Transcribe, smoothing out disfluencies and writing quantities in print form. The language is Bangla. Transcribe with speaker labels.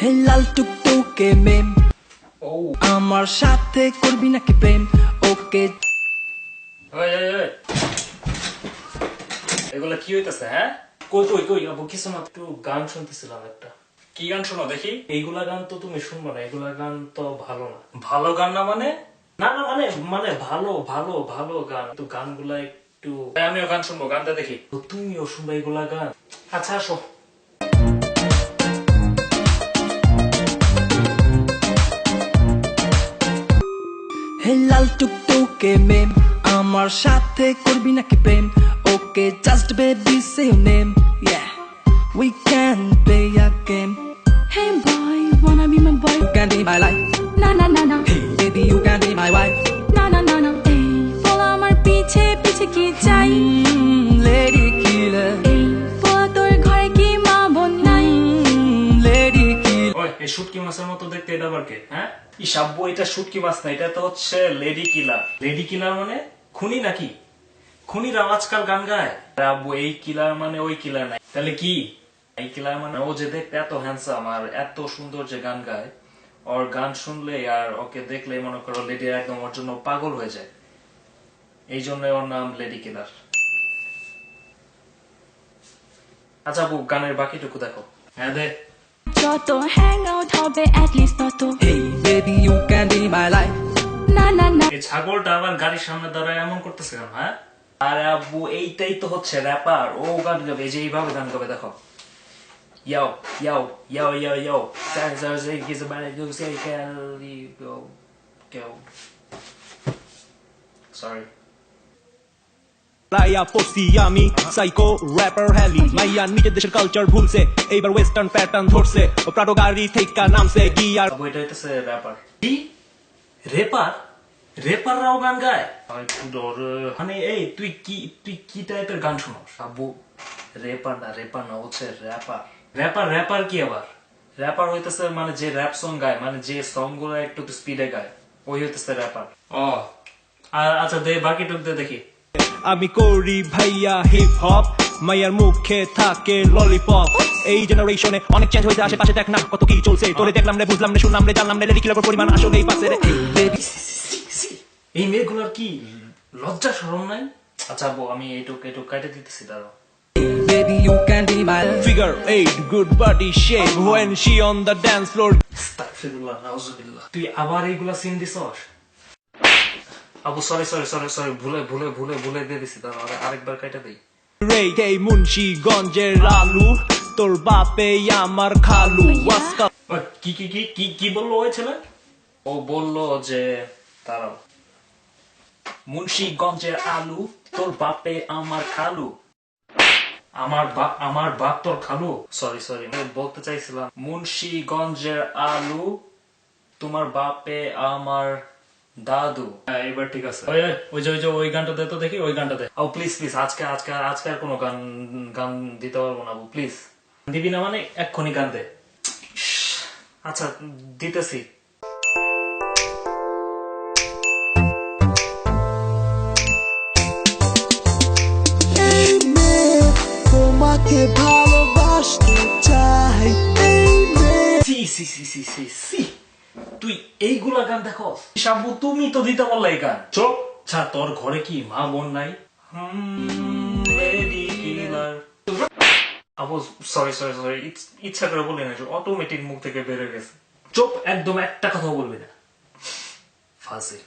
Speaker 1: হে লাল টুকটুকে মেম, আমার সাথে করবি নাকি প্রেম? ওকে।
Speaker 2: এগুলা কি হইতেছে? হ্যাঁ, কই কই কই আবু কিছু না, একটু গান শুনতেছিলাম একটা। কি গান শোনো দেখি? এইগুলা গান তো তুমি শুনবো না, এগুলা গান তো ভালো না। ভালো গান না মানে? না না মানে মানে ভালো ভালো ভালো গান, তো গানগুলা একটু আমিও গান শুনবো, গানটা দেখি। তো তুমিও শুনবো এগুলা গান? আচ্ছা আসো।
Speaker 1: হে লাল টুকটুকে মেম, আমার সাথে করবি নাকি প্রেম? Okay just baby say your name, yeah we can play a game.
Speaker 3: Hey boy, wanna be my boy?
Speaker 1: You can be my life,
Speaker 3: Na na na na,
Speaker 1: hey baby you can be my wife.
Speaker 3: na na na na. Hey, follow আমার পিছে পিছে কি চাই?
Speaker 1: Lady killer,
Speaker 3: এই follow তোর ঘরে কি মা বোন নাই?
Speaker 1: lady killer.
Speaker 2: ওই এই শুটকি মাছের মতো দেখতে, এটা আবার কে? হ্যাঁ, ইসাব্বু, এটা শুটকি মাছ না, এটা তো হচ্ছে লেডি কিলার। লেডি কিলার মানে খুনি নাকি? খুনিরা আজকাল গান গায়। আব্বু, এই কিলার মানে ওই কিলার নাই, তাহলে কি? এই কিলার মানে ও যে দেখতে এত হ্যান্ডসাম আর এত সুন্দর যে গান গায়, ওর গান শুনলে আর ওকে দেখলে মনে করো লেডি একদম ওর জন্য পাগল হয়ে যায়, এই জন্য ওর নাম লেডি কিলার। আচ্ছা আব্বু, গানের বাকিটুকু দেখো। হ্যাঁ দে।
Speaker 3: যত hang out হবে at least তত।
Speaker 1: Hey baby you can be my life.
Speaker 3: না না না,
Speaker 2: এই ছাগলটা আবার গাড়ির সামনে দাঁড়ায় এমন করতেছে কেন? হ্যাঁ, আরে আব্বু, এইটাই তো হচ্ছে র্যাপার, ও গান গাবে, এই যে এইভাবে গান গাবে, দেখো। Yo, yo, yo, yo, yo. Sorry.
Speaker 4: লাইয়া পড়ছি আমি সাইকো র্যাপার হ্যালি মাইয়া নিজের দেশের কালচার ভুলছে, এইবার ওয়েস্টার্ন প্যাটার্ন ধরছে, ও প্রাটো গাড়ি থেকে নামছে গিয়ার।
Speaker 2: আব্বু, এটা হইতেছে র্যাপার। কি রেপার? রেপাররাও গান গায়? মানে এই তুই কি টাইপের গান শোনাস? আব্বু, রেপার না হচ্ছে র্যাপার। র্যাপার কি আবার? র্যাপার হইতেছে মানে যে র্যাপ সং গায়, মানে যে সং গুলো একটু স্পিডে গায়, ওই হইতেছে র্যাপার। ও আচ্ছা, দে বাকিটুক দে দেখি।
Speaker 4: আমি করি ভাইয়া হিপ হপ, মাইয়ার মুখে থাকে ললিপপ। এই জেনারেশনে অনেক চেঞ্জ হয়েছে, আশেপাশে দেখ না কত কি চলছে, তোরে দেখলাম রে, বুঝলাম রে, শুনলাম রে, জানলাম রে, লেডি কিলার পরিমাণ আসলে এই পাশে রে।
Speaker 2: এই মেয়েগুলোর কি লজ্জা শরম নাই? আচ্ছা আব্বু, আমি এইটুক কাটে দিতেছি, দাঁড়াও।
Speaker 1: Baby you can be my life.
Speaker 4: Figure 8 good body shape when she on the dance floor.
Speaker 2: আস্তাগফিরুল্লাহ, নাউজুবিল্লাহ। তুই আবার এইগুলা সিন দিছস? আবু সরি, ভুলে দিয়ে দিছি, দাঁড়াও, আরেকবার কাটা দেই।
Speaker 4: রে এই মুন্সিগঞ্জের আলু, তোর বাপে আমার খালু। ওয়াস্কা
Speaker 2: কি বললো ওই ছেলে? ও বললো যে তারাও মুন্সিগঞ্জের আলু, তোর বাপে আমার খালু। আমার বাপ তোর খালু? সরি বলতে চাইছিলাম মুন্সিগঞ্জের আলু, তোমার বাপে আমার দাদু। হ্যাঁ, এবার ঠিক আছে। ওই যে ওই গানটা দে তো দেখি, ওই গানটা দে। ও প্লিজ আজকে আর কোনো গান দিতে পারবো না, প্লিজ। দিবি না মানে এক্ষুনি গান দে। আচ্ছা, দিতেছি।
Speaker 1: তোমাকে ভালোবাসতে চাই।
Speaker 2: সি তুই এইগুলা গান দেখো? শাম্পু, তুমি তো দিতে পারলে এই গান। চোখ ছা, তোর ঘরে কি মা বোন নাই? আবু সরি, ইচ্ছা করে বলি না, অটোমেটিক মুখ থেকে বেড়ে গেছে। চোপ, একদম একটা কথা বলবি না, ফাজিল।